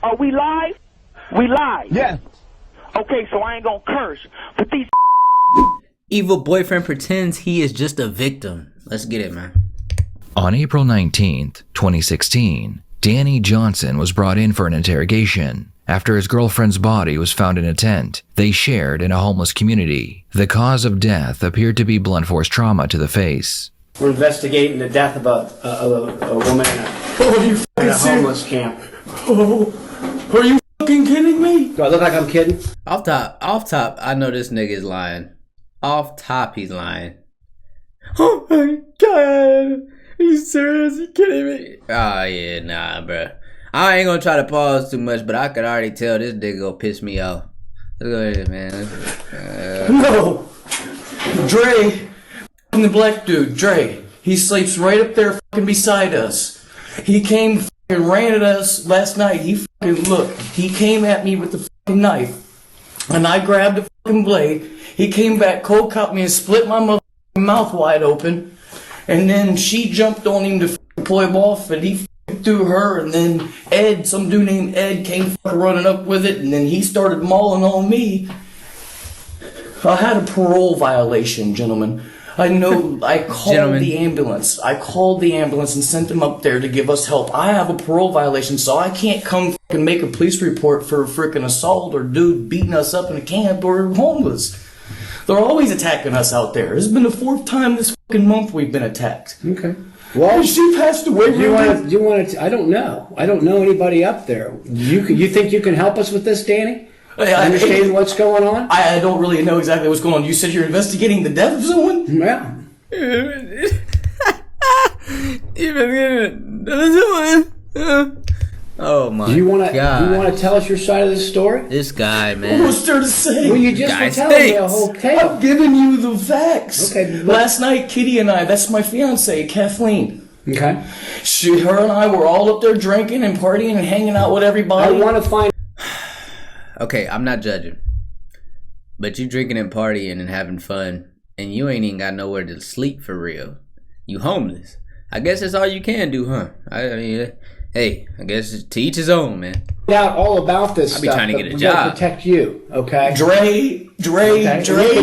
Are we live? We live. Yeah. Okay, so I ain't gonna curse, but these Evil boyfriend pretends he is just a victim. Let's get it, man. On April 19th, 2016, Danny Johnson was brought in for an interrogation after his girlfriend's body was found in a tent they shared in a homeless community. The cause of death appeared to be blunt force trauma to the face. We're investigating the death of a woman in a homeless camp. Oh, are you fucking kidding me? Do I look like I'm kidding? Off top, I know this nigga is lying. Off top, he's lying. Oh my god. Are you serious? Are you kidding me? Oh, yeah, nah, bro. I ain't gonna try to pause too much, but I could already tell this nigga gonna piss me off. Let's go ahead, man. No! Dre, the black dude, Dre, he sleeps right up there fucking beside us. He came fucking ran at us last night. He came at me with the fucking knife, and I grabbed the fucking blade. He came back, cold cut me, and split my motherfucking mouth wide open. And then she jumped on him to fucking pull him off, and he fucking threw her. And then Ed, some dude named Ed, came fucking running up with it, and then he started mauling on me. I had a parole violation, gentlemen. I know. I called the ambulance. I called the ambulance and sent them up there to give us help. I have a parole violation, so I can't come fucking make a police report for a freaking assault or dude beating us up in a camp or homeless. They're always attacking us out there. This has been the 4th time this fucking month we've been attacked. Okay. Well, she passed away. You want to? I don't know. I don't know anybody up there. You think you can help us with this, Danny? I understand what's going on. I don't really know exactly what's going on. You said you're investigating the death of someone. Yeah. Oh my god. Do you want to tell us your side of the story? This guy, man. What's there to say? Well, you just were telling me a whole tale. I'm giving you the facts. Okay. Last night, Kitty and I, that's my fiance, Kathleen. Okay. Her and I were all up there drinking and partying and hanging out with everybody. I want to find. Okay, I'm not judging. But you drinking and partying and having fun, and you ain't even got nowhere to sleep for real. You homeless. I guess that's all you can do, huh? I mean, hey, I guess to each his own, man. Out all about this I'll be stuff. trying to get a we job. gotta protect you, okay? Dre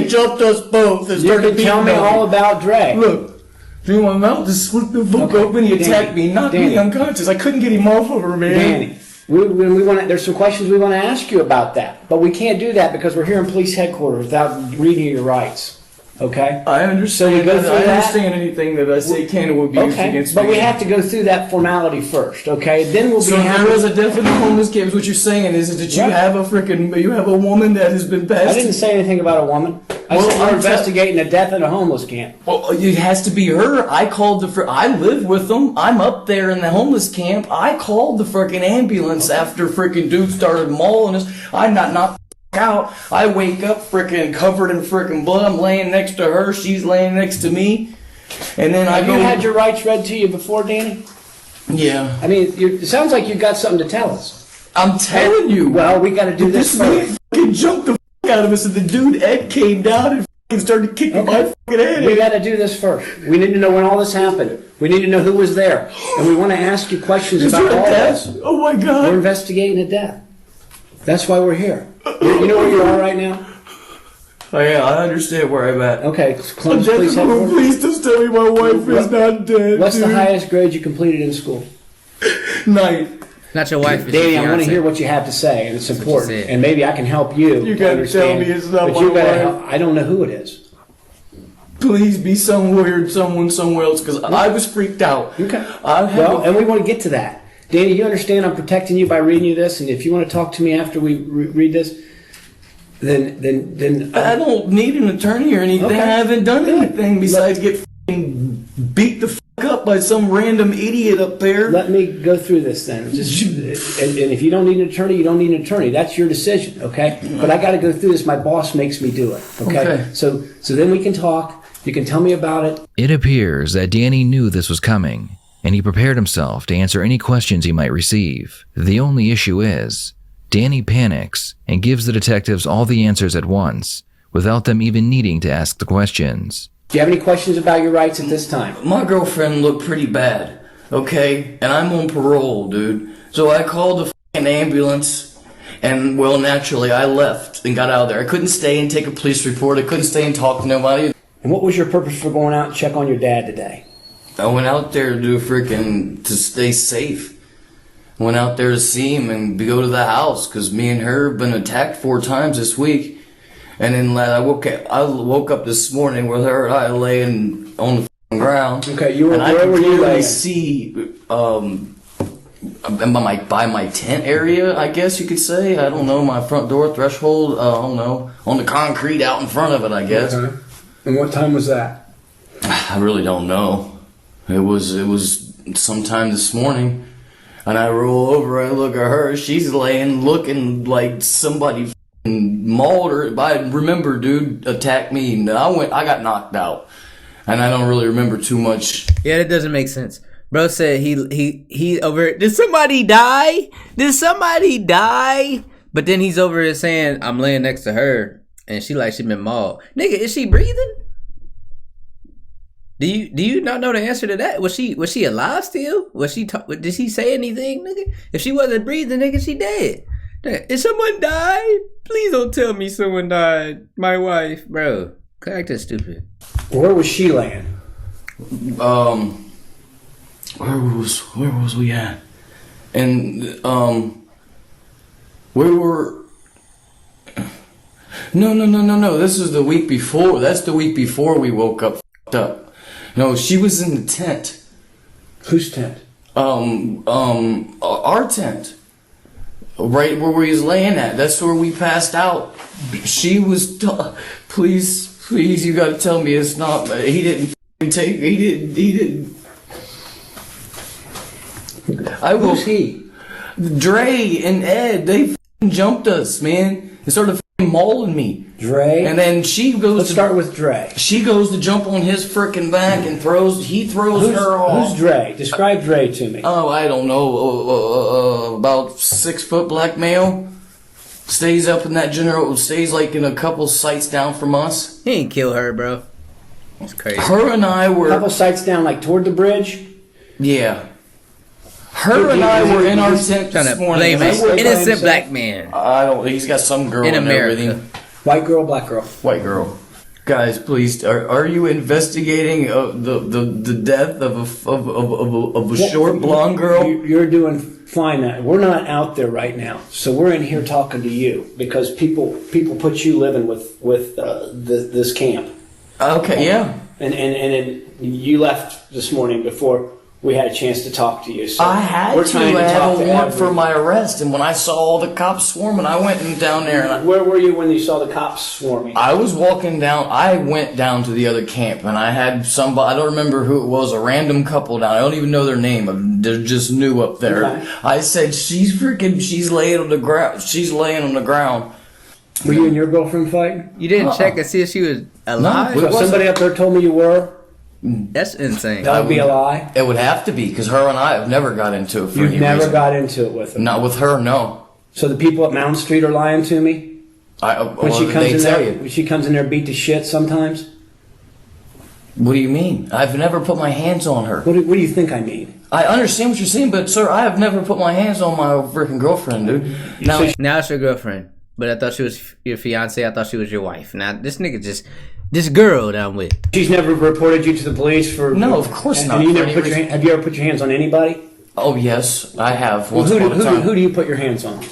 jumped us both. And You can tell me all about Dre. Look, through my mouth, just split the book open. He attacked me, knocked me unconscious. I couldn't get him off of her, man. Danny, we want. There's some questions we want to ask you about that, but we can't do that because we're here in police headquarters without reading your rights. Okay. I understand. So we go through I that? understand anything that I say can or will be used against me. But we have to go through that formality first, okay? Then we'll be So happy. there is a definite homeless camp. What you're saying is that you Right. have a woman that has been passed. I didn't say anything about a woman. I Well, said we're I'm investigating the death in a homeless camp. Well, it has to be her. I called I live with them. I'm up there in the homeless camp. I called the frickin' ambulance after frickin' dude started mauling us. I'm not knocked out. I wake up frickin' covered in frickin' blood. I'm laying next to her. She's laying next to me. And then Have you had your rights read to you before, Danny? Yeah. I mean, it sounds like you've got something to tell us. I'm telling you. Well, we got to do this This man first. fucking jumped the out of us, and the dude Ed came down and fucking started kicking my fucking head. We got to do this first. We need to know when all this happened. We need to know who was there. And we want to ask you questions Is about there a all death? this. Oh my We're god. investigating a death. That's why we're here. You know where you are right now? Oh yeah, I understand where I'm at. Okay, Columbus Police Headquarters. Please just tell me my wife is not dead. What's the dude. highest grade you completed in school? 9. Not your wife, it's Danny, your I want to fiance. hear what you have to say, and it's what you important. said. And maybe I can help you. You gotta understand, tell me it's not but my you gotta wife. help. I don't know who it is. Please be somewhere, somewhere else, because I was freaked out. Okay. Well, and we want to get to that. Danny, you understand I'm protecting you by reading you this, and if you want to talk to me after we read this, then I don't need an attorney or anything. Okay. I haven't done anything besides get f***ing beat the fuck up by some random idiot up there. let me go through this then. Just, and if you don't need an attorney, you don't need an attorney. That's your decision, okay? But I got to go through this. My boss makes me do it, okay? Okay. So then we can talk. You can tell me about it. It appears that Danny knew this was coming, and he prepared himself to answer any questions he might receive. The only issue is, Danny panics and gives the detectives all the answers at once, without them even needing to ask the questions. Do you have any questions about your rights at this time? My girlfriend looked pretty bad, okay? And I'm on parole, dude. So I called the f***ing ambulance, and well, naturally, I left and got out of there. I couldn't stay and take a police report. I couldn't stay and talk to nobody. And what was your purpose for going out and check on your dad today? I went out there to stay safe. I went out there to see him and to go to the house, because me and her have been attacked 4 times this week. And then I woke up this morning with her and I laying on the ground. Okay, and I where could were you clearly laying? see by my tent area, I guess you could say. I don't know, my front door threshold. I don't know, on the concrete out in front of it, I guess. Okay. And what time was that? I really don't know. It was sometime this morning, and I roll over. I look at her. She's laying, looking like somebody mauled her. I remember, dude attacked me. And I got knocked out, and I don't really remember too much. Yeah, that doesn't make sense. Bro said he over. Did somebody die? Did somebody die? But then he's over here saying I'm laying next to her, and she been mauled. Nigga, is she breathing? Do you not know the answer to that? Was she alive still? Did she say anything, nigga? If she wasn't breathing, nigga, she dead. Did someone die? Please don't tell me someone died. My wife, bro. Act that stupid. Where was she laying? Where was we at? And we were. No. This is the week before. That's the week before we woke up f***ed up. No, she was in the tent. Whose tent? Our tent. Right where we was laying at. That's where we passed out. She was. Please, you gotta tell me it's not. He didn't. Who's he? Dre and Ed, they jumped us, man. They started mauling me. Dre? And then she goes Let's start with Dre. She goes to jump on his frickin' back and throws her off. Who's Dre? Describe Dre to me. Oh, I don't know. About 6 foot black male. Stays up in that stays like in a couple sites down from us. He ain't kill her, bro. That's crazy. Her and I were. A couple sites down, like toward the bridge? Yeah. Her and I were in our tent Trying to this morning. blame an innocent black man. I don't. He's got some girl In in there with America. him. White girl, black girl? White girl. Guys, please, are you investigating the death of a short blonde girl? You're doing fine. We're not out there right now, so we're in here talking to you because people put you living with this camp. Okay, yeah. And you left this morning before we had a chance to talk to you. So I had we're to. trying I talk had a to warrant for everyone. my arrest, and when I saw all the cops swarming, I went down there and Where were you when you saw the cops swarming? I was walking down. I went down to the other camp, and I had somebody. I don't remember who it was. A random couple down. I don't even know their name. They're just new up there. Okay. I said, She's laying on the ground. She's laying on the ground. Were you and your girlfriend fighting? You didn't check and see if she was alive? No, So somebody up there told me you were. That's insane. That would be a lie. It would have to be, because her and I have never got into it for You've any never reason. got into it with her. Not with her, no. So the people at Mountain Street are lying to me when she comes in there. When she comes in there, beat to shit sometimes. What do you mean? I've never put my hands on her. What do you think I mean? I understand what you're saying, but sir, I have never put my hands on my freaking girlfriend, dude. Now, Now it's your girlfriend. But I thought she was your fiance. I thought she was your wife. Now this nigga this girl that I'm with. She's never reported you to the police for. No, of course not. And you For never any put your reason. have you ever put your hands on anybody? oh yes, I have. Well, Once upon a time. who do you put your hands on?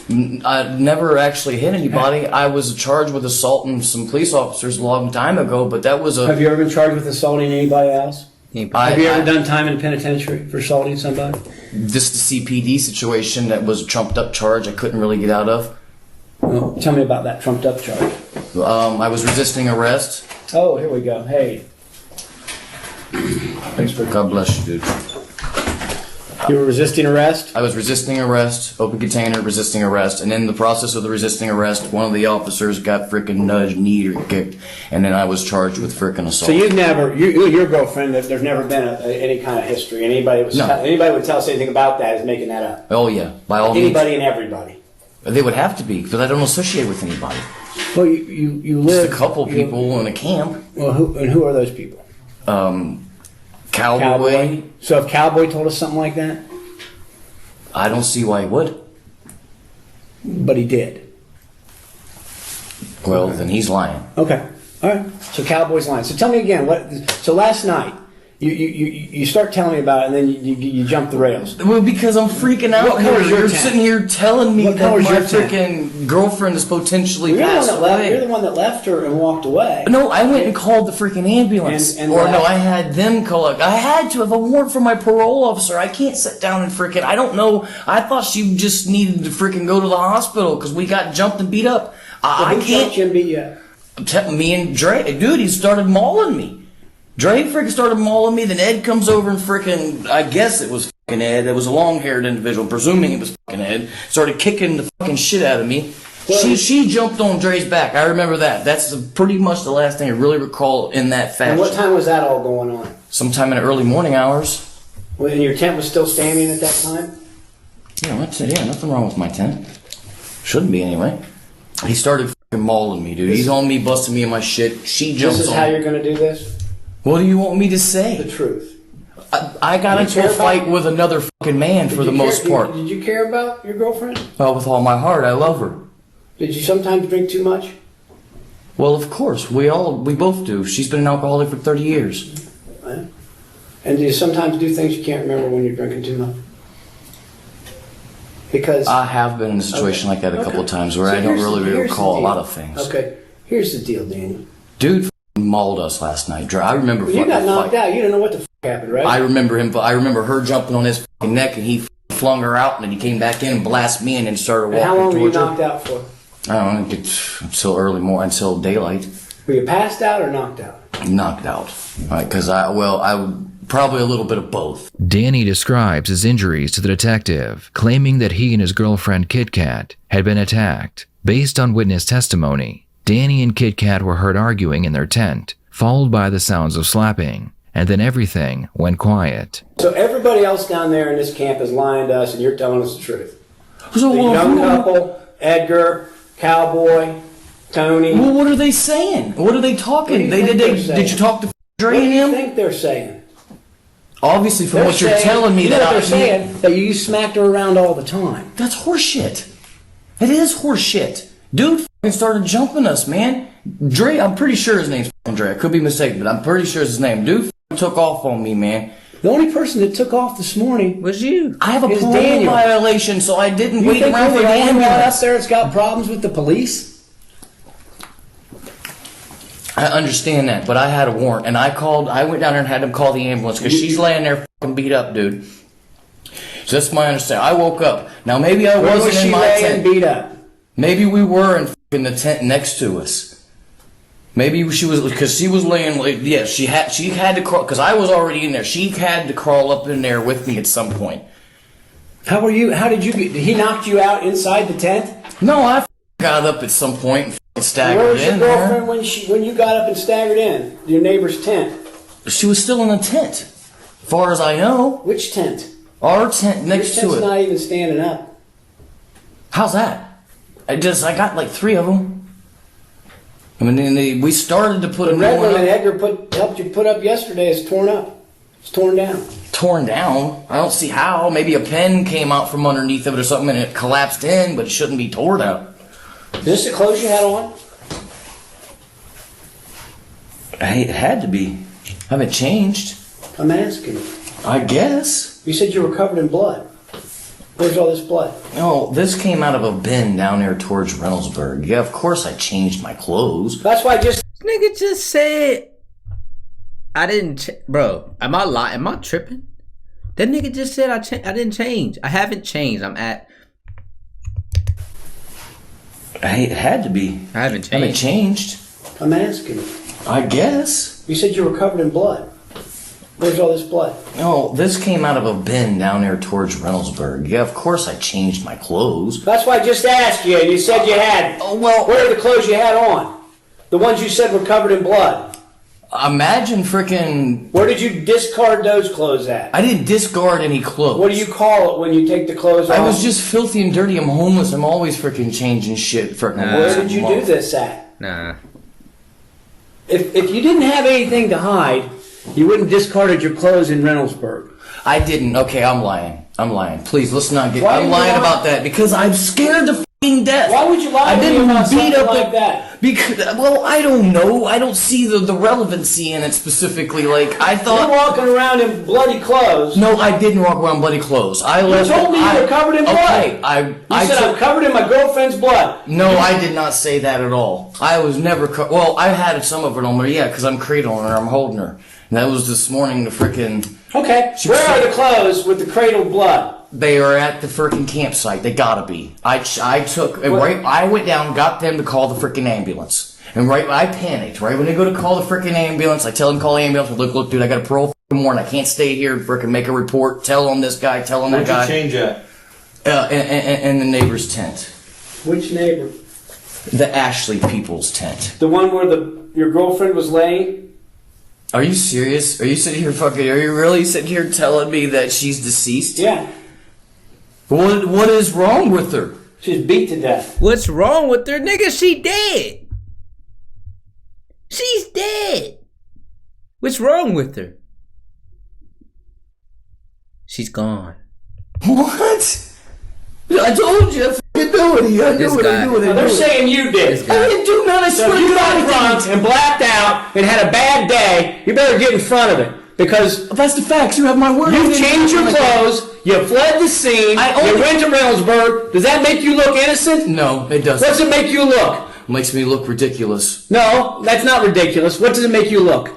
I never actually hit anybody. I was charged with assaulting some police officers a long time ago, but that was Have you ever been charged with assaulting anybody else? Have you ever done time in the penitentiary for assaulting somebody? just a CPD situation that was a trumped up charge I couldn't really get out of. Well, tell me about that trumped up charge. I was resisting arrest. Oh, here we go. Hey. Thanks for. God bless you, dude. You were resisting arrest? I was resisting arrest, open container, resisting arrest, and in the process of the resisting arrest, one of the officers got frickin' nudged, kneed, or kicked, and then I was charged with frickin' assault. So you've never, your girlfriend, there's never been any kind of history. Anybody would tell us anything about that is making that up. Oh yeah, by all Anybody means. and everybody. They would have to be, because I don't associate with anybody. Well, you live. Just a couple people in a camp. Well, who are those people? Cowboy. So if Cowboy told us something like that, I don't see why he would. But he did. Well, then he's lying. Okay. All right. So Cowboy's lying. So tell me again. So last night, you start telling me about it, and then you jump the rails. Well, because I'm freaking out. What color's your You're tent? sitting here telling me What that color's my your tent? freaking girlfriend is potentially You're the one passed that left. away. You're the one that left her and walked away. No, I went and called the freaking ambulance. And or no, left. I had them call it. I had to have a warrant from my parole officer. I can't sit down and freaking. I don't know. I thought she just needed to freaking go to the hospital because we got jumped and beat up. I Who can't. jumped you and beat you up? Me and Dre, dude, he started mauling me. Dre freaking started mauling me. Then Ed comes over and freaking, I guess it was fucking Ed. It was a long-haired individual, presuming it was fucking Ed. Started kicking the fucking shit out of me. She jumped on Dre's back. I remember that. That's pretty much the last thing I really recall in that fashion. And what time was that all going on? Sometime in the early morning hours. And your tent was still standing at that time? Yeah, that's it. Yeah, nothing wrong with my tent. Shouldn't be anyway. He started fucking mauling me, dude. He's on me, busting me in my shit. She jumps on. This is how you're going to do this? What do you want me to say? The truth. I got Did you into a care fight about- with another fucking man for the most part. Did you care about your girlfriend? Well, with all my heart, I love her. Did you sometimes drink too much? Well, of course, we both do. She's been an alcoholic for 30 years. Right. And do you sometimes do things you can't remember when you're drinking too much? Because I have been in a situation like that a couple of times where So I don't here's really the recall a deal. lot of things. Okay, here's the deal, Danny. Dude f***ing mauled us last night. I remember When you fucking got knocked fight. out, you didn't know what the happened, right? I remember him. I remember her jumping on his fucking neck and he flung her out and then he came back in and blasted me and then started walking And how long were you towards her. knocked out for? I don't know, until early morning, until daylight. Were you passed out or knocked out? Knocked out. Because I probably a little bit of both. Danny describes his injuries to the detective, claiming that he and his girlfriend Kit Kat had been attacked. Based on witness testimony, Danny and Kit Kat were heard arguing in their tent, followed by the sounds of slapping, and then everything went quiet. So everybody else down there in this camp is lying to us, and you're telling us the truth. So, The young couple, Edgar, Cowboy, Tony. well, what are they saying? What are they talking? What do you think they're saying? Did you talk to Dre What do and you him? think they're saying? Obviously, from They're what you're saying- telling me, you know that what they're saying that you smacked her around all the time. that's horseshit. It is horseshit. Dude f***ing started jumping us, man. Dre, I'm pretty sure his name's f***ing Dre. I could be mistaken, but I'm pretty sure it's his name. Dude f***ing took off on me, man. The only person that took off this morning Was you? I have a It's parole Daniel. violation, so I didn't You wait think around we're for the the only one up ambulance. there that's got problems with the police? I understand that, but I had a warrant, and I went down there and had them call the ambulance because she's laying there fucking beat up, dude. So that's my understanding. I woke up. Now maybe I Where wasn't was she in my laying tent. beat up? Maybe we were in fucking the tent next to us. Maybe she was, because she was laying. Yeah, she had to crawl because I was already in there. She had to crawl up in there with me at some point. How did you get, he knocked you out inside the tent? No, I got up at some point and fucking Where staggered was your in there. girlfriend when you got up and staggered in? Your neighbor's tent. She was still in the tent, far as I know. Which tent? Our tent Your next to tent's it. not even standing up. How's that? I got like 3 of them. I mean, we started to put The a red new one one that up. Edgar helped you put up yesterday is torn up. It's torn down. Torn down. I don't see how. Maybe a pen came out from underneath of it or something and it collapsed in, but it shouldn't be torn out. Is this the clothes you had on? Hey, it had to be. I haven't changed. I'm asking you. I guess. You said you were covered in blood. Where's all this blood? No, this came out of a bin down there towards Reynoldsburg. Yeah, of course I changed my clothes. That's why I just Nigga just said I didn't. Bro, am I lying? Am I tripping? That nigga just said I didn't change. I haven't changed. I'm at. Hey, it had to be. I haven't I haven't changed. changed. I'm asking you. I guess. You said you were covered in blood. Where's all this blood? No, this came out of a bin down there towards Reynoldsburg. Yeah, of course I changed my clothes. That's why I just asked you, and you said you had. Oh, well, Where are the clothes you had on? The ones you said were covered in blood. imagine frickin'. Where did you discard those clothes at? I didn't discard any clothes. What do you call it when you take the clothes off? I was just filthy and dirty. I'm homeless. I'm always frickin' changing shit. Frickin' Where did you do this at? Nah. If you didn't have anything to hide, you wouldn't discarded your clothes in Reynoldsburg. I didn't. Okay, I'm lying. I'm lying. Please, let's not get. Why I'm you lying lying? about that because I'm scared to death. Why would you lie I to me didn't about beat something up like that? Because, well, I don't know. I don't see the relevancy in it specifically. Like, I You're thought... walking around in bloody clothes. No, I didn't walk around bloody clothes. I left. told me you were covered in blood. Okay, You said I'm covered in my girlfriend's blood. No, I did not say that at all. I was never well, I had some of it on me, yeah, because I'm cradling her, I'm holding her. And that was this morning, the frickin'... Okay, where are the clothes with the cradled blood? They are at the frickin' campsite. They gotta be. I went down, got them to call the frickin' ambulance. And I panicked. Right when they go to call the frickin' ambulance, I tell them to call the ambulance. Look, dude, I got a parole warrant. I can't stay here and frickin' make a report. Tell them this guy, tell them that guy. Where'd you change at? In the neighbor's tent. Which neighbor? The Ashley people's tent. The one where your girlfriend was laying? Are you serious? Are you really sitting here telling me that she's deceased? Yeah. What is wrong with her? She's beat to death. What's wrong with her? Nigga, she dead. She's dead. What's wrong with her? She's gone. What? I told you, I fucking knew it. I knew it. I knew it. They're saying you did. I didn't do nothing. I So swear if you to God, got I drunk didn't. and blacked out and had a bad day, you better get in front of it. Because That's the facts. You have my word. you changed your clothes, you fled the scene, you went to Reynoldsburg. Does that make you look innocent? No, it doesn't. What does it make you look? It makes me look ridiculous. No, that's not ridiculous. What does it make you look?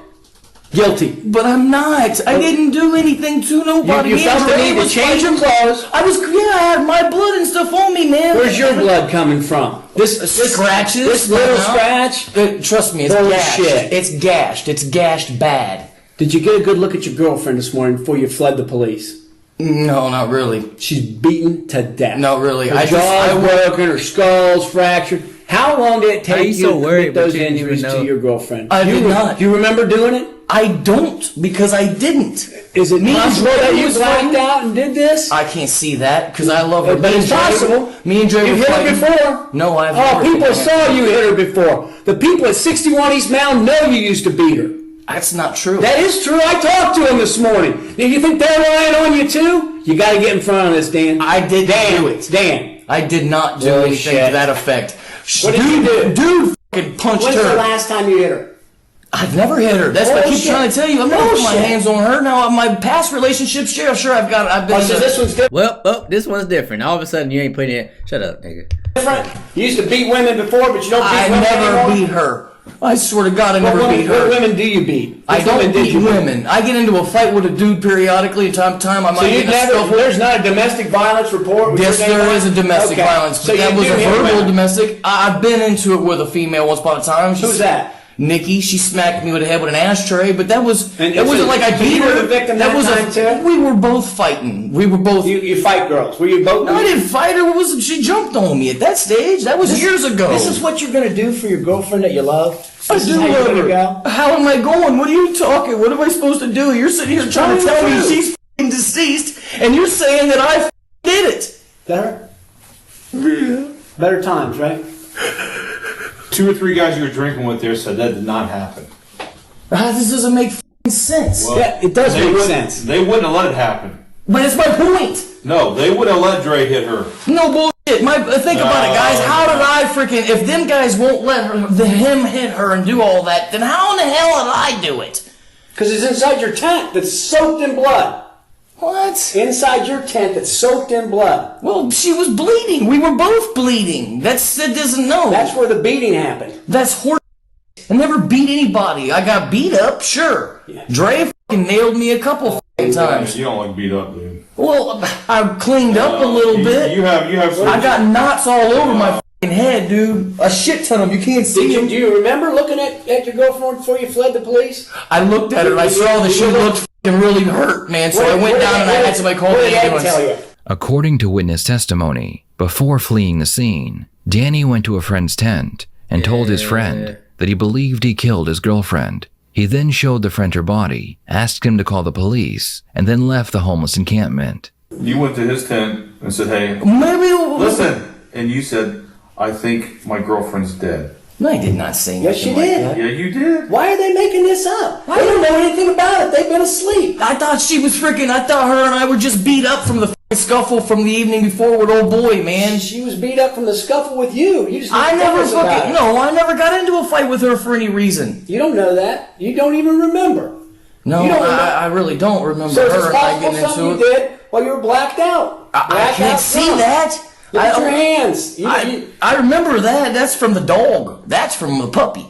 Guilty. But I'm not. I didn't do anything to nobody. You felt the need to change your clothes. I had my blood and stuff on me, man. Where's your blood coming from? This scratches? This little No. scratch? Trust me, it's Bullshit. gashed. It's gashed. It's gashed bad. Did you get a good look at your girlfriend this morning before you fled the police? No, not really. She's beaten to death. Not really. Her jaw's broken, her skull's fractured. How long did it How take you you so to worried, commit but those you didn't injuries even know? to your girlfriend? I did not. Do you remember doing it? I don't, because I didn't. Is it Me and possible Dre that you was blacked fighting. out and did this? I can't see that, because I love her. But it's possible. Me and Dre You were hit her fighting. before? No, I've Oh, never people hit her. saw you hit her before. The people at 61 East Mountain know you used to beat her. That's not true. That is true. I talked to them this morning. Do you think they're lying on you too? You got to get in front of this, Dan. I didn't Dan, do it. Dan. I did not do anything Bullshit. to that effect. What did you do? Dude fucking punched When's her. the last time you hit her? I've never hit her. That's what I keep Bullshit. trying to tell you. I'm not putting my Bullshit. hands on her. Now, my past relationships, sure, I've been... Oh, so this one's Well, this one's different. All of a sudden, you ain't putting it. Shut up, nigga. different. You used to beat women before, but you don't beat I women never anymore? beat her. I swear to God, I What never women, beat her. what women do you beat? I Which don't women did beat you women. I get into a fight with a dude periodically, and time to time I might So you get in a never, scuffle. there's not a domestic violence report? with Yes, your name there on is it? a domestic Okay. violence, So but that you was do a hit verbal women. domestic. I've been into it with a female once upon a time. Who's that? Nikki. She smacked me with the head with an ashtray, but that was And it wasn't so like I you beat were her. the victim that was time too? We were both fighting. We were both. You fight girls. Were you both? No, I didn't fight her. What was it? She jumped on me at that stage. That was years ago. This is what you're gonna do for your girlfriend that you love? I This is do how you're love gonna her. go? How am I going? What are you talking? What am I supposed to do? You're sitting here trying to tell me she's f***ing deceased, and you're saying that I f***ing did it. Better? Yeah. Better times, right? 2 or 3 guys you were drinking with there said that did not happen. This doesn't make f***ing sense. Well, Yeah, it does they make wouldn't- sense. They wouldn't have let it happen. But it's my point. No, they would have let Dre hit her. No bullshit. Think about it, guys. How did I freaking... If them guys won't let him hit her and do all that, then how in the hell did I do it? Because it's inside your tent that's soaked in blood. What? Inside your tent that's soaked in blood. Well, she was bleeding. We were both bleeding. That doesn't know. That's where the beating happened. That's horse. I never beat anybody. I got beat up, sure. Yeah. Dre fucking nailed me a couple fucking times. You don't like beat up, dude. Well, I cleaned up a little bit. You have some. I got knots all over my fucking head, dude. A shit ton of them. You can't see Do them. you remember looking at your girlfriend before you fled the police? I looked at her and I saw that she looked fucking really hurt, man. So I went down and I had somebody call What the did Ed tell ambulance. you? According to witness testimony, before fleeing the scene, Danny went to a friend's tent and told his friend that he believed he killed his girlfriend. He then showed the friend her body, asked him to call the police, and then left the homeless encampment. You went to his tent and said, "Hey, Maybe. listen," and you said, "I think my girlfriend's dead." No, I did not say Yes, you anything like did. that. Yeah, you did. Why are they making this up? They don't know anything about it. They've been asleep. I thought she was freaking. I thought her and I were just beat up from the scuffle from the evening before with old boy, man. She was beat up from the scuffle with you. You just I didn't tell never us about fucking, it. no, I never got into a fight with her for any reason. You don't know that. You don't even remember. No, You don't remember. I really don't remember So her it's and I possible getting something you into it. did while you were blacked out. I Blacked can't out see drunk. that. Look at your hands. I remember that. That's from the dog. That's from the puppy.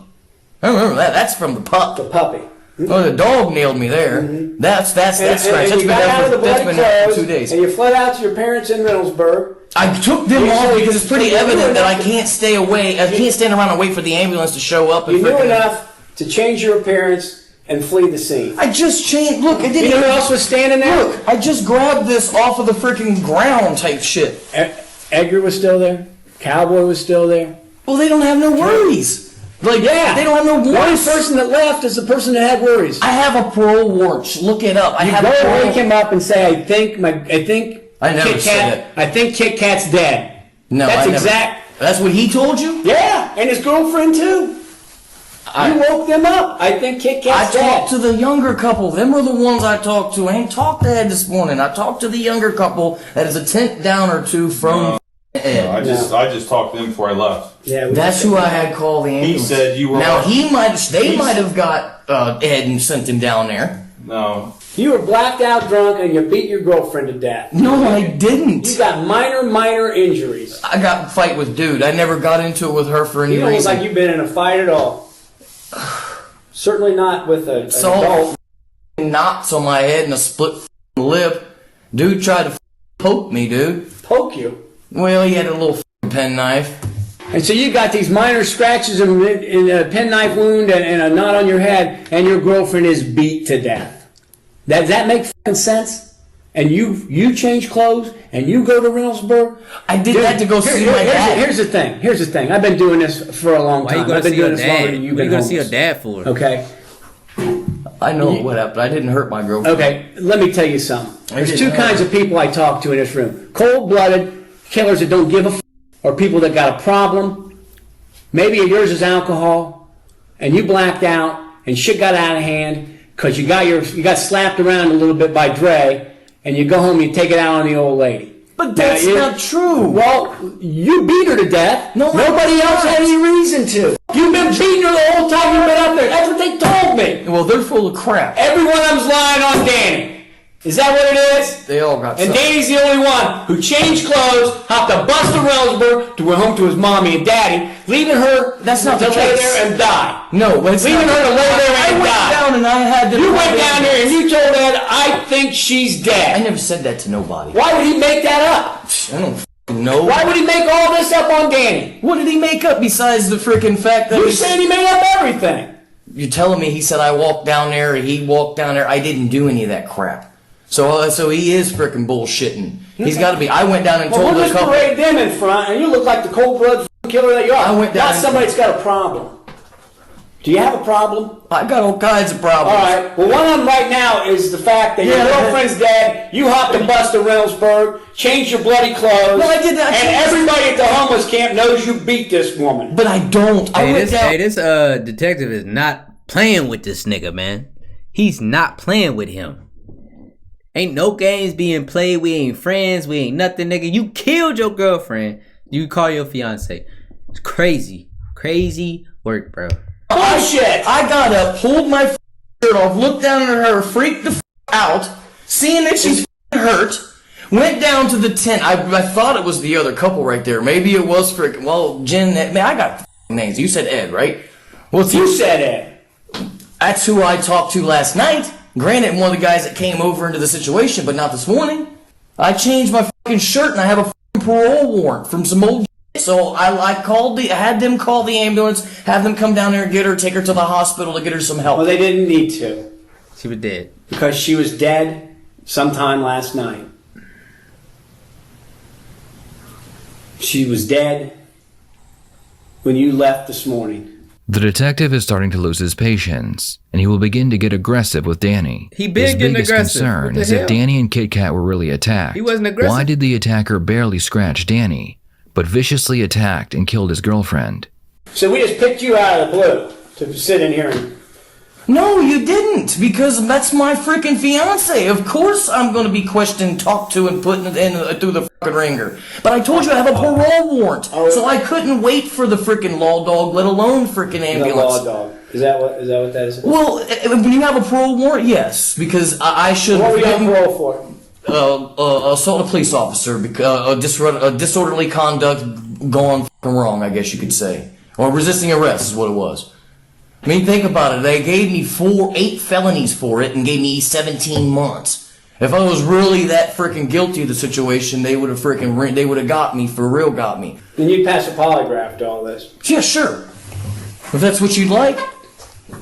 I remember that. That's from the pup. The puppy. Oh, the dog nailed me there. That's scratch. And That's you got out of the that's bloody been there for clothes, 2 days. and you fled out to your parents in Reynoldsburg. I took them You off knew- because it's pretty you knew evident that I enough- can't stay away. I can't stand around and wait for the ambulance to show up. And You knew freaking- enough to change your appearance and flee the scene. I just changed. Look, I didn't. You know who else was standing there? Look, I just grabbed this off of the freaking ground type shit. Edgar was still there. Cowboy was still there. Well, they don't have no worries. Like, Yeah. they don't have no The only worries. person that left is the person that had worries. I have a parole warrant. Look it up. I You have go a parole. wake him up and say, I think I never Kit said Kat, it. I think Kit Kat's dead. No, That's I never. exact. That's what he told you. Yeah, and his girlfriend too. You woke them up. I think Kit I Kat's dead. talked to the younger couple. Them are the ones I talked to. I ain't talked to Ed this morning. I talked to the younger couple that is a tent down or two from Ed. I just talked to them before I left. Yeah, That's who I had call the ambulance. said you were- Now they might have got Ed and sent him down there. No. You were blacked out drunk and you beat your girlfriend to death. No, I didn't. You got minor injuries. I got in a fight with dude. I never got into it with her for any You don't look reason. like you've been in a fight at all. Certainly not with an So adult. knots on my head and a split lip. Dude tried to poke me, dude. Poke you. Well, he had a little penknife. And so you got these minor scratches and a penknife wound and a knot on your head, and your girlfriend is beat to death. Does that make fucking sense? And you change clothes and you go to Reynoldsburg? I did that to go see my dad. Here's the thing. I've been doing this for a long Why time. you gonna I've been see your doing this longer dad? than you've What you been gonna see your homeless. dad for? Okay. I know what happened. I didn't hurt my girlfriend. Okay, let me tell you something. There's didn't two kinds of people I talk to in this room. Cold-blooded killers that don't give a f***, or people that got a problem. Maybe yours is alcohol, and you blacked out, and shit got out of hand because you got slapped around a little bit by Dre, and you go home and you take it out on the old lady. But that's Now, not true. Well, you beat her to death. No, Nobody I else did had not. any reason to. You've been beating her the whole time you've been up there. That's what they told me. Well, they're full of crap. Every one of them's lying on Danny. Is that what it is? They all got And something. Danny's the only one who changed clothes, hopped a bus to Reynoldsburg to went home to his mommy and daddy, leaving her That's not to the lay case. there and die. No, but it's Leaving not. her to lay there I and went die. down and I had them. You went down there and you told Ed, I think she's I dead. never said that to nobody. Why would he make that up? I don't f***ing know. Why would he make all this up on Danny? What did he make up besides the freaking fact that You said he made up everything. You're telling me he said I walked down there, he walked down there. I didn't do any of that crap. So he is freaking bullshitting. He's got to be. I went down and Well, told we'll the just couple. parade them in front, and you look like the cold-blooded killer that you are. I went down Not and- somebody that's got a problem. Do you have a problem? I got all kinds of problems. All right. Well, one of them right now is the fact that your Yeah. girlfriend's dead. You hopped the bus to Reynoldsburg, changed your bloody clothes. No, I did not. And everybody at the homeless camp knows you beat this woman. But I don't. I Hey, went down. this detective is not playing with this nigga, man. He's not playing with him. Ain't no games being played. We ain't friends. We ain't nothing, nigga. You killed your girlfriend. You call your fiance. It's crazy. Crazy work, bro. Bullshit. I got up, pulled my shirt off, looked down at her, freaked the out, seeing that she's hurt, went down to the tent. I thought it was the other couple right there. Maybe it was freaking. Well, Jen. Man, I got names. You said Ed, right? Well, You said it. that's who I talked to last night. Granted, one of the guys that came over into the situation, but not this morning. I changed my fucking shirt and I have a fucking parole warrant from some old. So I had them call the ambulance, have them come down there and get her, take her to the hospital to get her some help. Well, they didn't need to She was dead. because she was dead sometime last night. She was dead when you left this morning. The detective is starting to lose his patience, and he will begin to get aggressive with Danny. He been his getting biggest aggressive. concern What the is hell? if Danny and Kit Kat were really attacked. He wasn't aggressive. Why did the attacker barely scratch Danny, but viciously attacked and killed his girlfriend? So we just picked you out of the blue to sit in here and No, you didn't, because that's my freaking fiance. Of course I'm going to be questioned, talked to, and put in through the freaking ringer. But I told you I have a parole warrant, so I couldn't wait for the freaking law dog, let alone freaking ambulance. The law dog. Is that what that is? Well, when you have a parole warrant, yes, because I should. What were you on parole for? Assault a police officer, disorderly conduct gone fucking wrong, I guess you could say. Or resisting arrest is what it was. I mean, think about it. They gave me 8 felonies for it and gave me 17 months. If I was really that freaking guilty of the situation, they would have got me, for real got me. Then you'd pass a polygraph to all this. Yeah, sure. If that's what you'd like.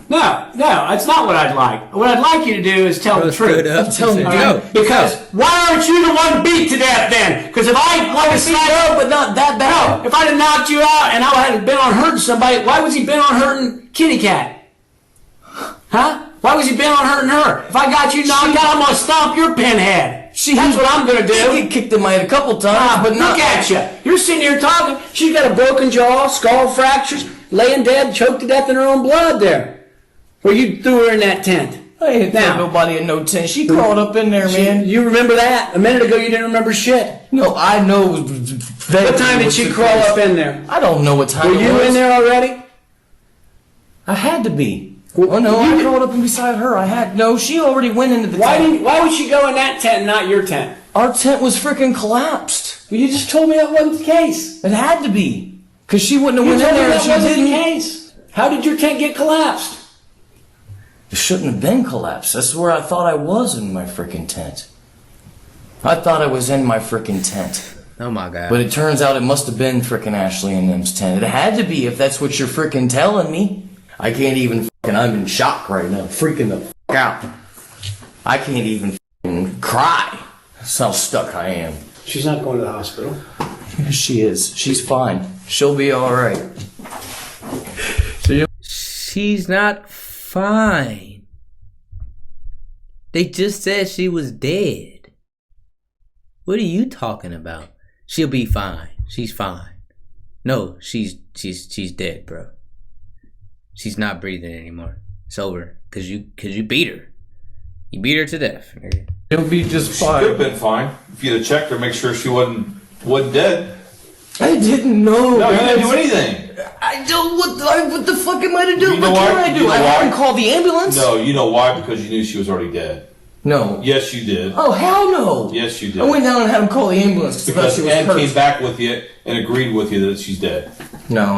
No, that's not what I'd like. What I'd like you to do is tell the truth. I'm telling you, Go. Because why aren't you the one beat to death then? Because if I but not that bad. No, if I'd have knocked you out and I had been on hurting somebody, why was he bent on hurting Kitty Cat? Huh? Why was he bent on hurting her? If I got you knocked out, I'm gonna stomp your pinhead. That's what I'm gonna do. She get kicked in my head a couple times, but not. Look at you. You're sitting here talking. She's got a broken jaw, skull fractures, laying dead, choked to death in her own blood there. Where you threw her in that tent. I ain't throw nobody in no tent. She crawled up in there, man. You remember that? A minute ago you didn't remember shit. No, I know. What time did she crawl up in there? I don't know what time Were it you was. in there already? I had to be. Oh no, I crawled up and beside her. She already went into the tent. Why would she go in that tent and not your tent? Our tent was freaking collapsed. Well, you just told me that wasn't the case. It had to be. Because she wouldn't have You went in told me there that if she wasn't the didn't. case. How did your tent get collapsed? It shouldn't have been collapsed. That's where I thought I was in my freaking tent. I thought I was in my freaking tent. Oh my god. But it turns out it must have been freaking Ashley and them's tent. It had to be if that's what you're freaking telling me. I can't even I'm in shock right now. Freaking the out. I can't even cry. That's how stuck I am. She's not going to the hospital. Yes, she is. She's fine. She'll be alright. She's not fine. They just said she was dead. What are you talking about? She'll be fine. She's fine. No, she's dead, bro. She's not breathing anymore. It's over. Cause you beat her. You beat her to death. She'll be just She could fine. have been fine if you'd have checked her, make sure she wasn't dead. I didn't know. No, you didn't do anything. I don't. What the fuck am I to do? You know What can why? I do? You know I why? haven't called the ambulance. No, you know why? Because you knew she was already dead. No. Yes, you did. Oh hell no. Yes, you did. I went down and had him call the ambulance Because she was Ed hurt. came back with you and agreed with you that she's dead. No.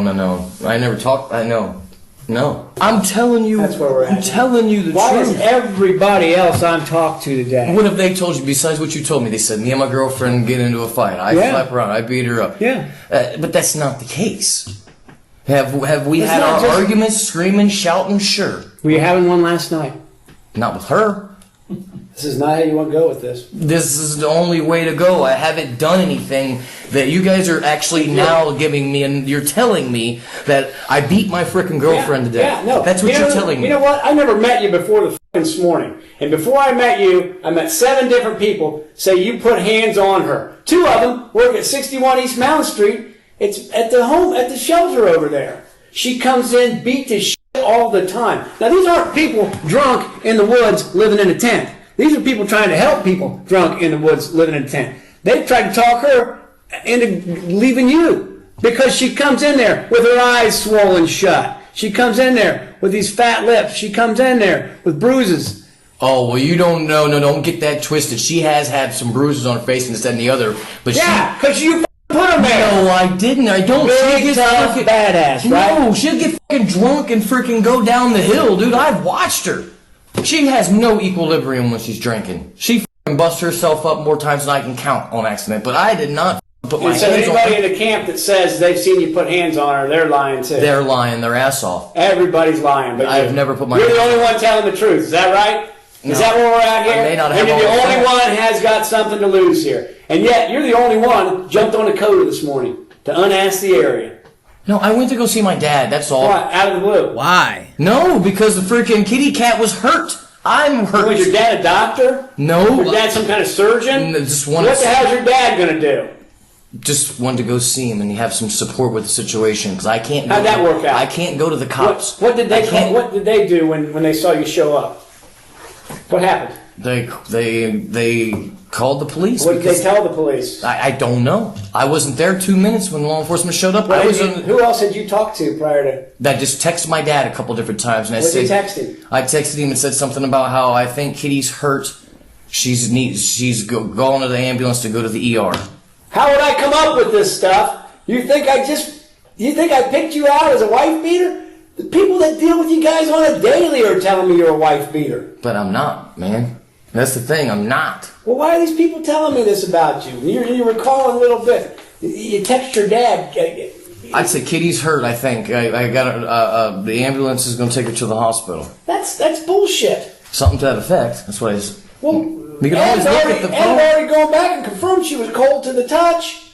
I never talked. I know. No. I'm telling you. That's where we're at. I'm telling you the Why is truth. everybody else I'm talked to today? What have they told you besides what you told me? They said me and my girlfriend get into a fight. I slap her around. I beat her up. Yeah. But that's not the case. Have we It's had not our just- arguments, screaming, shouting? Sure. Were you having one last night? Not with her. This is not how you want to go with this. This is the only way to go. I haven't done anything that you guys are actually now giving me, and you're telling me that I beat my freaking girlfriend to death. Yeah, no. That's what you're telling me. You know what? I never met you before this morning. And before I met you, I met 7 different people say you put hands on her. 2 of them work at 61 East Mountain Street. It's at the shelter over there. She comes in, beat to shit all the time. Now, these aren't people drunk in the woods living in a tent. These are people trying to help people drunk in the woods living in a tent. They've tried to talk her into leaving you because she comes in there with her eyes swollen shut. She comes in there with these fat lips. She comes in there with bruises. Oh, well, you don't know. No, don't get that twisted. She has had some bruises on her face and this, that, and the other. But Yeah, because you put them there. No, I didn't. I don't. Big, She'll get tough fucking- badass, right? No, she'll get fucking drunk and freaking go down the hill, dude. I've watched her. She has no equilibrium when she's drinking. She fucking busts herself up more times than I can count on accident. But I did not put my And so hands on anybody her. in the camp that says they've seen you put hands on her, they're lying too. They're lying their ass off. Everybody's lying. But I've you. never put my You're the hands only one telling the truth. Is that right? No. Is that where we're at here? I may not have and you're the all the only facts. one has got something to lose here. And yet, you're the only one jumped on Dakota this morning to unask the area. No, I went to go see my dad. That's all. What? Out of the blue. Why? No, because the freaking kitty cat was hurt. I'm hurt. Was your dad a doctor? No. Your dad some kind of surgeon? Just one. What the hell's your dad going to do? Just wanted to go see him and have some support with the situation because I can't. How'd that work out? I can't go to the cops. What did they do when they saw you show up? What happened? They called the police. What did they tell the police? I don't know. I wasn't there 2 minutes when law enforcement showed up. Who else had you talked to prior to? I just texted my dad a couple different times, and What did you text him? I texted him and said something about how I think Kitty's hurt. She's going to the ambulance to go to the ER. How would I come up with this stuff? You think I picked you out as a wife beater? The people that deal with you guys on a daily are telling me you're a wife beater. But I'm not, man. That's the thing. I'm not. Well, why are these people telling me this about you? You're recalling a little bit. You text your dad. I'd say Kitty's hurt. I think I got the ambulance is going to take her to the hospital. That's bullshit. Something to that effect. That's what I. Well, we can always look at the phone. Ed already gone back and confirmed she was cold to the touch.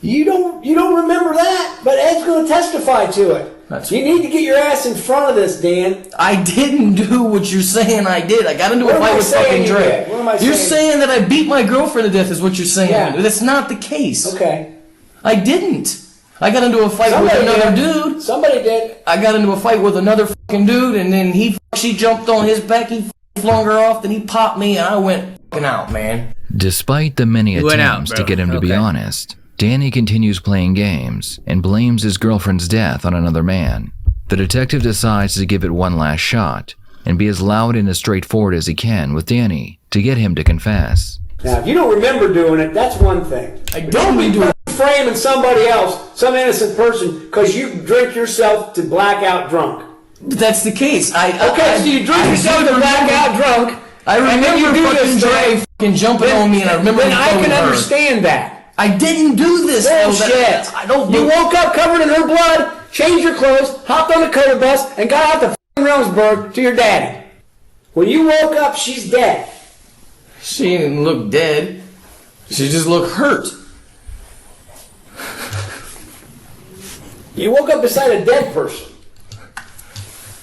You don't remember that, but Ed's going to testify to it. You need to get your ass in front of this, Dan. I didn't do what you're saying I did. I got into a fight with fucking Dre. What am I saying? You're saying that I beat my girlfriend to death is what you're saying. Yeah. That's not the case. Okay. I didn't. I got into a fight with another dude. Somebody did. I got into a fight with another fucking dude, and then she jumped on his back, he flung her off, then he popped me, and I went fucking out, man. Despite the many attempts to get him to be honest, Danny continues playing games and blames his girlfriend's death on another man. The detective decides to give it one last shot and be as loud and as straightforward as he can with Danny to get him to confess. Now, if you don't remember doing it, that's one thing. I don't be doing it. Framing somebody else, some innocent person, because you drink yourself to blackout drunk. That's the case. So you drink yourself to blackout drunk. I remember fucking Dre fucking jumping on me, and I remember Then I can understand that. I didn't do this. Bullshit. You woke up covered in her blood, changed your clothes, hopped on the cover bus, and got out to f***ing Rumsburg to your daddy. When you woke up, she's dead. She didn't look dead. She just looked hurt. You woke up beside a dead person.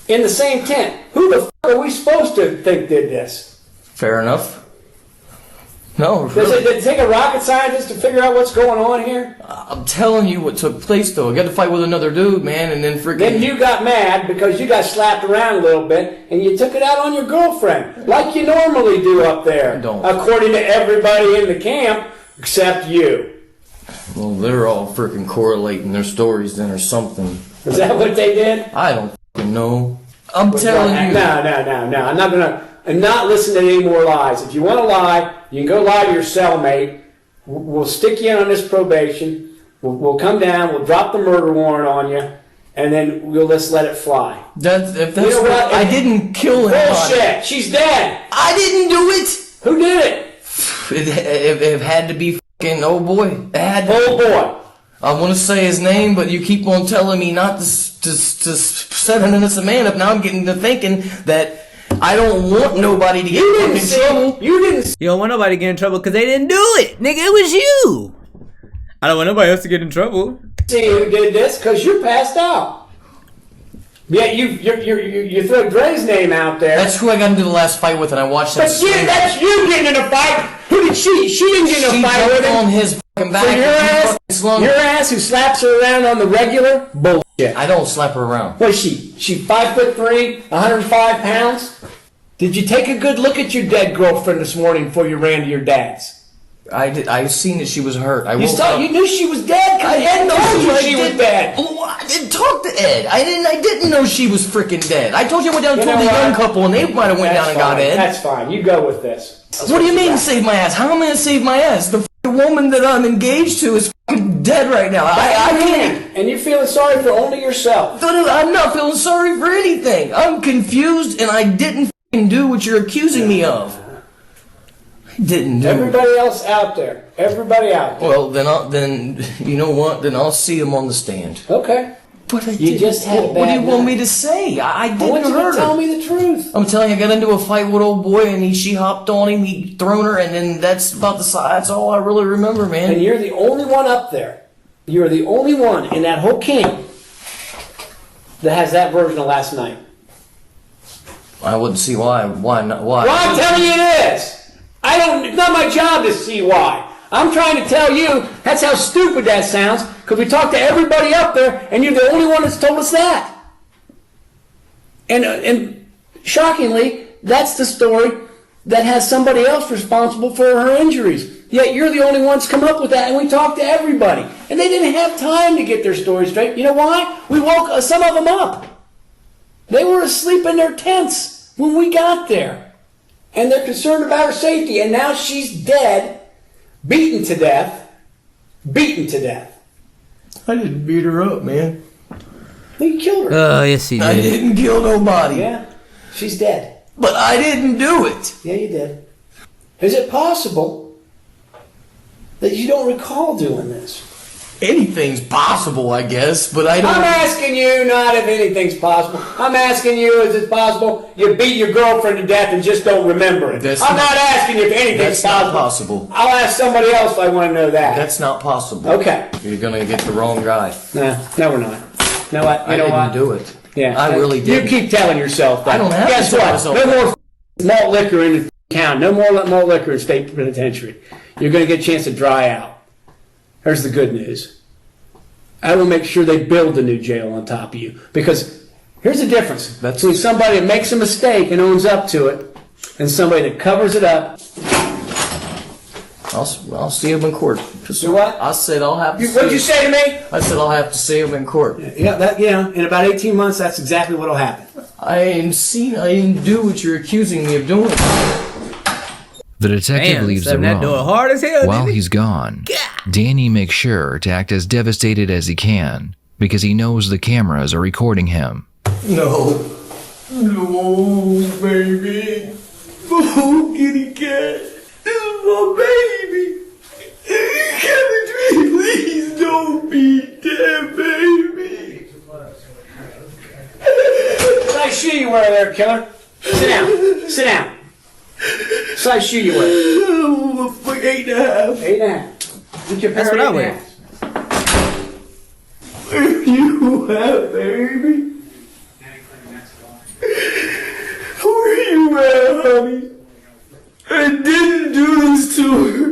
In the same tent. Who the f*** are we supposed to think did this? Fair enough. No, Does it take a rocket scientist to figure out what's going on here? I'm telling you what took place, though. I got to fight with another dude, man, and then freaking... Then you got mad because you got slapped around a little bit, and you took it out on your girlfriend, like you normally do up there. I don't. According to everybody in the camp, except you. Well, they're all freaking correlating their stories then or something. Is that what they did? I don't fucking know. I'm telling you. No. I'm not listening to any more lies. If you want to lie, you can go lie to your cellmate. We'll stick you in on this probation. We'll come down. We'll drop the murder warrant on you, and then we'll just let it fly. If that's you know what? I didn't kill him. Bullshit. She's dead. I didn't do it. Who did it? It had to be fucking old boy. It had to. Old boy. I want to say his name, but you keep on telling me not to set an innocent man up. Now I'm getting to thinking that I don't want nobody to get in trouble. You don't want nobody to get in trouble because they didn't do it. Nigga, it was you. I don't want nobody else to get in trouble. See who did this because you're passed out. Yeah, you throw Dre's name out there. That's who I got into the last fight with, and I watched that. But yeah, that's you getting in a fight. Who did she? She didn't get in a fight with him. On his fucking back. So your ass who slaps her around on the regular? Bullshit. I don't slap her around. What is she? She 5'3", 105 pounds? Did you take a good look at your dead girlfriend this morning before you ran to your dad's? I did. I seen that she was hurt. You knew she was dead. I didn't know she was dead. Oh, I didn't talk to Ed. I didn't know she was freaking dead. I told you I went down and told the young couple, and they might have went down and got Ed. That's fine. You go with this. What do you mean save my ass? How am I gonna save my ass? The woman that I'm engaged to is fucking dead right now. I can't. And you're feeling sorry for only yourself. I'm not feeling sorry for anything. I'm confused, and I didn't fucking do what you're accusing me of. I didn't do. Everybody else out there. Everybody out there. Well, then you know what? Then I'll see him on the stand. Okay. But you just had a bad What do you want night. me to say? I didn't want you hurt to tell her. me the truth. I'm telling you, I got into a fight with old boy, and she hopped on him, he thrown her, and then that's about the size. That's all I really remember, man. And you're the only one up there. You're the only one in that whole camp that has that version of last night. I wouldn't see why. Why not? Why? Well, I'm telling you it is. It's not my job to see why. I'm trying to tell you, that's how stupid that sounds, because we talked to everybody up there, and you're the only one that's told us that. And shockingly, that's the story that has somebody else responsible for her injuries. Yet you're the only ones come up with that, and we talked to everybody. And they didn't have time to get their story straight. You know why? We woke some of them up. They were asleep in their tents when we got there. And they're concerned about her safety. And now she's dead, beaten to death. Beaten to death. I didn't beat her up, man. You killed her. Oh, yes, he did. I didn't kill nobody. Yeah, she's dead. But I didn't do it. Yeah, you did. Is it possible that you don't recall doing this? Anything's possible, I guess, but I don't... I'm asking you not if anything's possible. I'm asking you, is it possible you beat your girlfriend to death and just don't remember it? I'm not asking you if anything's That's not possible. I'll ask somebody else if I want to know that. That's not possible. Okay. You're gonna get the wrong guy. No, we're not. You know what? I didn't do it. Yeah, I really didn't. You keep telling yourself that. I don't have Guess to tell what? myself No that. more malt liquor in the town. No more malt liquor in state penitentiary. You're going to get a chance to dry out. Here's the good news. I will make sure they build a new jail on top of you. Because here's the difference between somebody that makes a mistake and owns up to it and somebody that covers it up. I'll see him in court. You what? I said I'll have to. What'd you say to me? I said I'll have to see him in court. Yeah, in about 18 months, that's exactly what'll happen. I didn't do what you're accusing me of doing. The detective leaves the slapping that door room. hard as hell, While didn't he? he's gone, Danny makes sure to act as devastated as he can because he knows the cameras are recording him. No, baby. Oh, kitty cat. This is my baby. Please don't be dead, baby. What size shoe you wear there, killer? Sit down. Sit down. What size shoe you wear? Oh, like 8.5. 8.5. Get your That's pair what I of wear. 8.5. Where you at, baby? Where you at, honey? I didn't do this to her.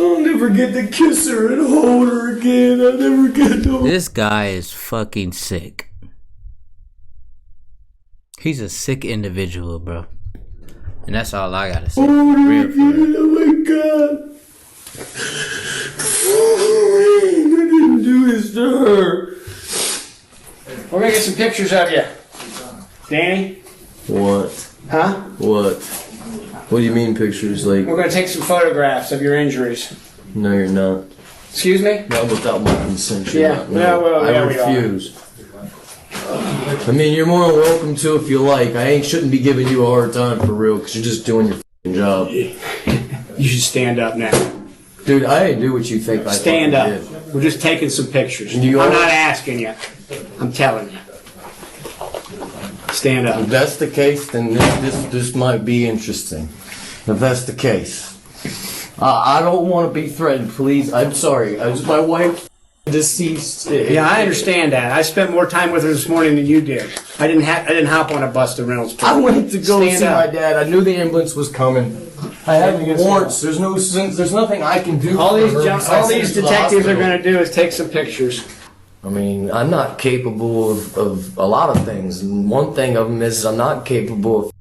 I'll never get to kiss her and hold her again. I'll never get to... This guy is fucking sick. He's a sick individual, bro. And that's all I gotta say. Hold her Real for real. again. Oh my God. I didn't do this to her. We're gonna get some pictures of you. Danny? What? Huh? What? What do you mean pictures? Like, We're gonna take some photographs of your injuries. no, you're not. Excuse me? Not without my consent. You're Yeah. not. No, Yeah, well, I yeah, we are. refuse. I mean, you're more than welcome to if you like. I shouldn't be giving you a hard time for real, because you're just doing your f***ing job. You should stand up now. Dude, I didn't do what you think I Stand fucking up. did. We're just taking some pictures. You I'm are? not asking you. I'm telling you. Stand If up. that's the case, then this might be interesting. If that's the case. I don't want to be threatened, please. I'm sorry. My wife deceased. Yeah, I understand that. I spent more time with her this morning than you did. I didn't hop on a bus to Reynolds. I went to go Stand see up. my dad. I knew the ambulance was coming. I have warrants. There's no sense. There's nothing I can do. All for these her besides send her to the detectives are hospital. going to do is take some pictures. I mean, I'm not capable of a lot of things. And one thing of them is I'm not capable of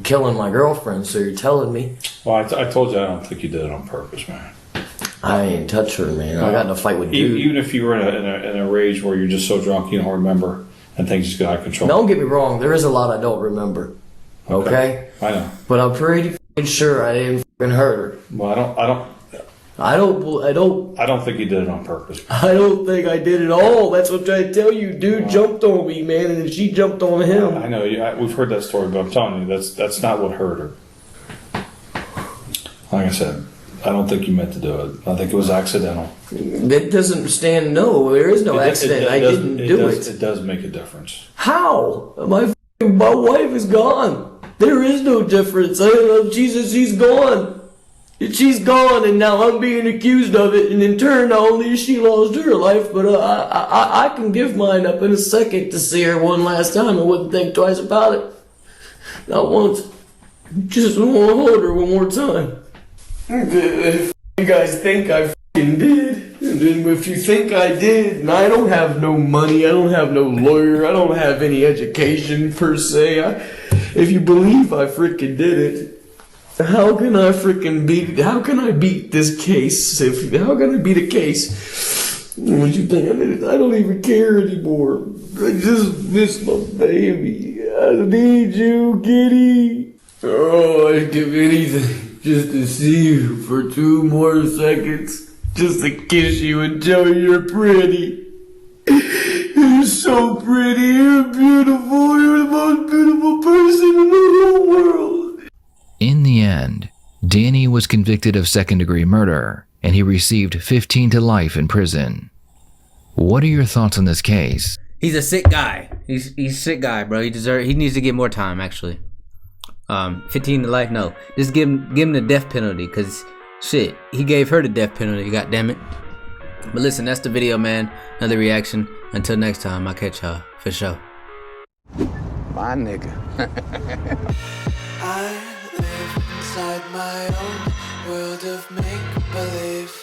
killing my girlfriend. So you're telling me Well, I told you I don't think you did it on purpose, man. I ain't touch her, man. I got in a fight with dude. Even if you were in a rage where you're just so drunk you don't remember and things just got out of control. Don't get me wrong. There is a lot I don't remember. Okay? I know. But I'm pretty f***ing sure I didn't f***ing hurt her. Well, I don't think you did it on purpose. think I did it all. That's what I'm trying to tell you. Dude jumped on me, man, and then she jumped on him. I know we've heard that story, but I'm telling you that's not what hurt her. Like I said, I don't think you meant to do it. I think it was accidental. That doesn't stand. No, there is no accident. I didn't do it. It does make a difference. How? My wife is gone. There is no difference. I love Jesus. She's gone. She's gone, and now I'm being accused of it. And in turn, not only has she lost her life, but I can give mine up in a second to see her one last time. I wouldn't think twice about it. Not once. Just want to hold her one more time. If you guys think I fucking did, and then if you think I did, and I don't have no money, I don't have no lawyer, I don't have any education per se, if you believe I freaking did it, how can I beat this case? How can I beat a case? What you think? I don't even care anymore. I just miss my baby. I need you, kitty. Oh, I'd give anything just to see you for 2 more seconds. Just to kiss you and tell you you're pretty. You're so pretty. You're beautiful. You're the most beautiful person in the whole world. In the end, Danny was convicted of second-degree murder, and he received 15 to life in prison. What are your thoughts on this case? He's a sick guy. He's a sick guy, bro. He needs to get more time, actually. 15 to life, no. Just give him the death penalty, cause shit, he gave her the death penalty. God damn it. But listen, that's the video, man. Another reaction. Until next time, I'll catch y'all for sure. My nigga. I live inside my own world of make-believe.